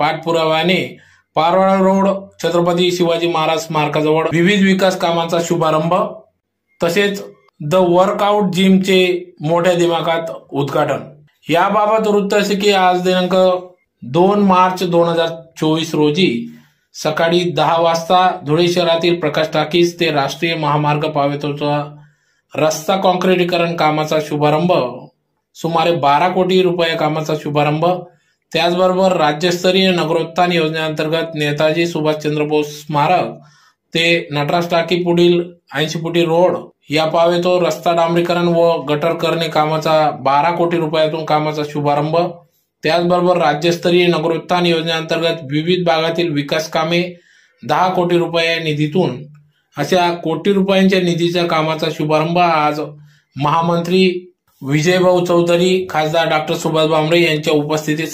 पाठपुराव्याने Parola road Chhatrapati Shivaji Maharaj स्मारकाजवळ विविध विकास कामांचा शुभारंभ तसेच द वर्कआउट जिमचे मोठ्या दिमाखात उद्घाटन। याबाबत वृत्त असे की आज दिनांक 2 मार्च 2024 रोजी सकाळी 10 वाजता धुळे शहरातील प्रकाश टाकीज ते राष्ट्रीय महामार्ग पावेतोचा रस्ता काँक्रिटीकरण कामाचा शुभारंभ, सुमारे 12 कोटी रुपये कामाचा शुभारंभ, त्याचबरोबर राज्यस्तरीय नगरोत्थान योजनेअंतर्गत नेताजी सुभाषचंद्र बोस स्मारक ते नटराज टाकी पुढील 80 फुटी रोड या पावेतो रस्ता डांबरीकरण व गटर करणे कामाचा 12 कोटी रुपयातून कामाचा शुभारंभ, त्याचबरोबर राज्यस्तरीय नगरोत्थान योजनेअंतर्गत विविध भागातील विकास कामे 10 कोटी रुपये निधीतून अशा कोटी रुपयांच्या निधीच्या कामाचा शुभारंभ आज महामंत्री विजयभाऊ चौधरी, खासदार डॉक्टर सुभाष भामरे यांच्या उपस्थितीत